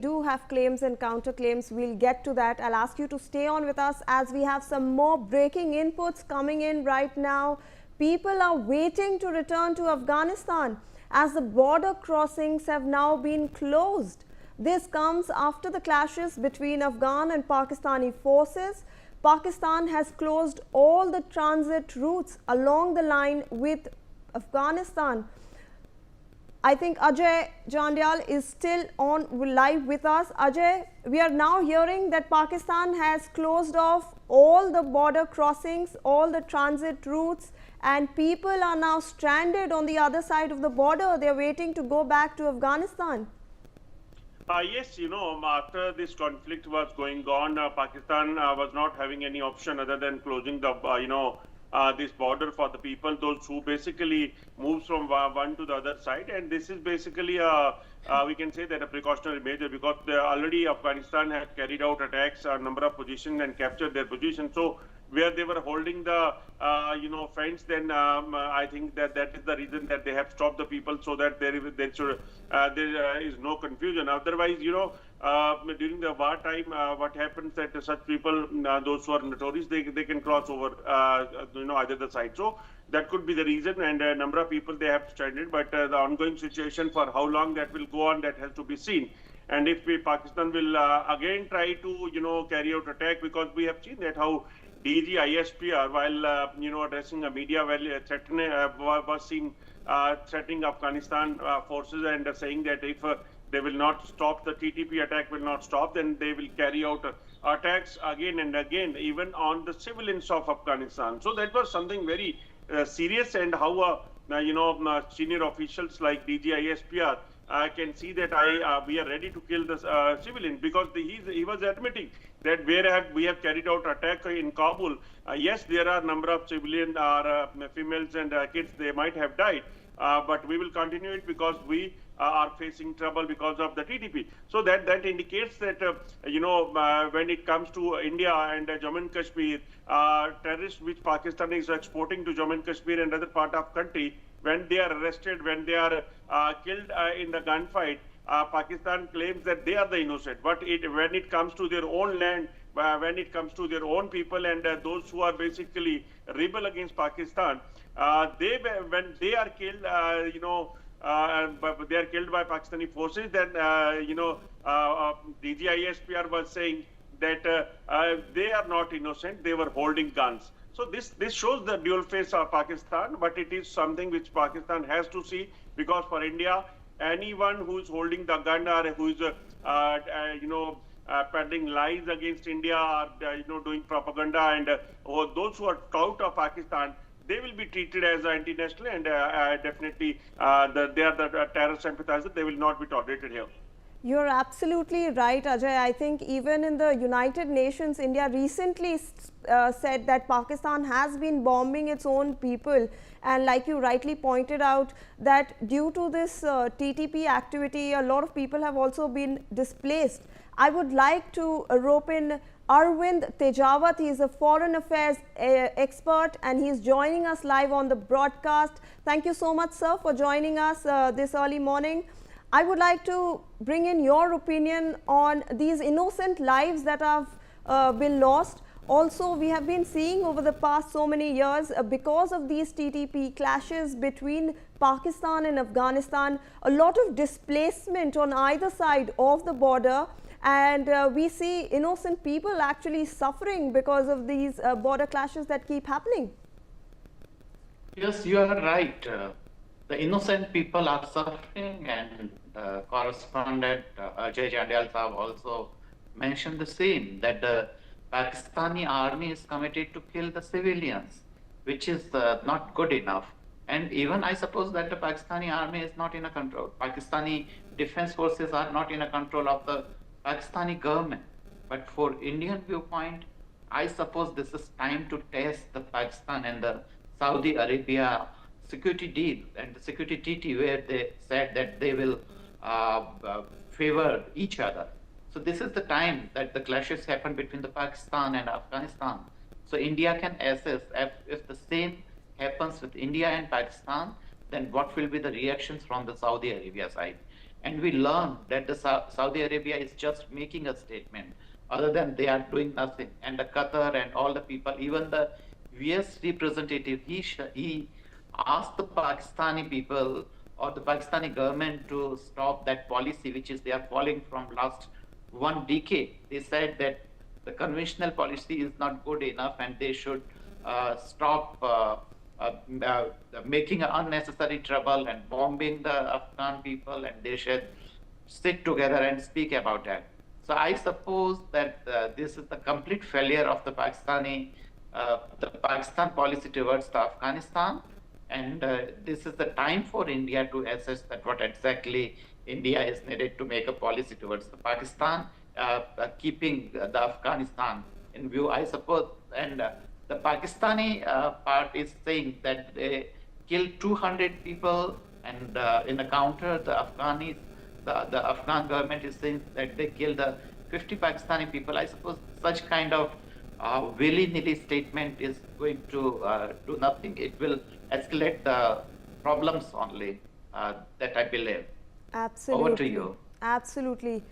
do have claims and counterclaims. We'll get to that. I'll ask you to stay on with us as we have some more breaking inputs coming in right now. People are waiting to return to Afghanistan as the border crossings have now been closed. This comes after the clashes between Afghan and Pakistani forces. Pakistan has closed all the transit routes along the line with Afghanistan. I think Ajay Jandyal is still on live with us. Ajay, we are now hearing that Pakistan has closed off all the border crossings, all the transit routes, and people are now stranded on the other side of the border. They are waiting to go back to Afghanistan. Yes, after this conflict was going on, Pakistan was not having any option other than closing the, this border for the people, those who basically moves from one to the other side. And this is basically we can say that a precautionary measure, because already Afghanistan had carried out attacks on a number of positions and captured their positions. So where they were holding the fence, then I think that is the reason that they have stopped the people, so that there is no confusion. Otherwise, during the war time, what happens that such people, those who are notorious, they can cross over either the side. So that could be the reason, and a number of people they have stranded. But the ongoing situation, for how long that will go on, that has to be seen. And if Pakistan will again try to carry out attack, because we have seen that how DG ISPR, while addressing a media, was seen threatening Afghanistan forces and saying that if they will not stop, the TTP attack will not stop, then they will carry out attacks again and again, even on the civilians of Afghanistan. So that was something very serious, and how senior officials like DG ISPR can see that we are ready to kill the civilians, because he was admitting that we have carried out attack in Kabul. Yes, there are number of civilian females and kids, they might have died, but we will continue it because we are facing trouble because of the TTP. So that indicates that when it comes to India and Jammu and Kashmir, terrorists which Pakistan is exporting to Jammu and Kashmir and other part of country, when they are arrested, when they are killed in the gunfight, Pakistan claims that they are the innocent. But when it comes to their own land, when it comes to their own people and those who are basically rebel against Pakistan, when they are killed, they are killed by Pakistani forces, then DGISPR was saying that they are not innocent, they were holding guns. So this shows the dual face of Pakistan, but it is something which Pakistan has to see, because for India, anyone who is holding the gun or who is peddling lies against India, or doing propaganda, and those who are out of Pakistan, they will be treated as anti-national, and definitely they are the terror sympathizers. They will not be tolerated here. You're absolutely right, Ajay. I think even in the United Nations, India recently said that Pakistan has been bombing its own people. And like you rightly pointed out, that due to this TTP activity, a lot of people have also been displaced. I would like to rope in Arvind Tejawat. He is a foreign affairs expert, and he is joining us live on the broadcast. Thank you so much, sir, for joining us this early morning. I would like to bring in your opinion on these innocent lives that have been lost. Also, we have been seeing over the past so many years, because of these TTP clashes between Pakistan and Afghanistan, a lot of displacement on either side of the border, and we see innocent people actually suffering because of these border clashes that keep happening. Yes, you are right. The innocent people are suffering, and correspondent Ajay Jandyal Saab also mentioned the same, that the Pakistani army is committed to kill the civilians, which is not good enough. And even I suppose that the Pakistani army is not in a control. Pakistani defense forces are not in a control of the Pakistani government. But for Indian viewpoint, I suppose this is time to test the Pakistan and the Saudi Arabia security deal and the security treaty, where they said that they will favor each other. So this is the time that the clashes happen between the Pakistan and Afghanistan. So India can assess if the same happens with India and Pakistan, then what will be the reactions from the Saudi Arabia side. And we learned that the Saudi Arabia is just making a statement, other than they are doing nothing. And the Qatar and all the people, even the US representative, he asked the Pakistani people or the Pakistani government to stop that policy, which is they are following from last 1 decade. They said that the conventional policy is not good enough and they should stop uh, uh, making unnecessary trouble and bombing the Afghan people, and they should sit together and speak about that. So I suppose that this is the complete failure of the Pakistan policy towards the Afghanistan, and this is the time for India to assess that what exactly India is needed to make a policy towards the Pakistan, keeping the Afghanistan in view, I suppose. And the Pakistani part is saying that they killed 200 people, and in the counter, the Afghan government is saying that they killed 50 Pakistani people. I suppose such kind of willy-nilly statement is going to do nothing. It will escalate the problems only, that I believe. Absolutely. Over to you. Absolutely.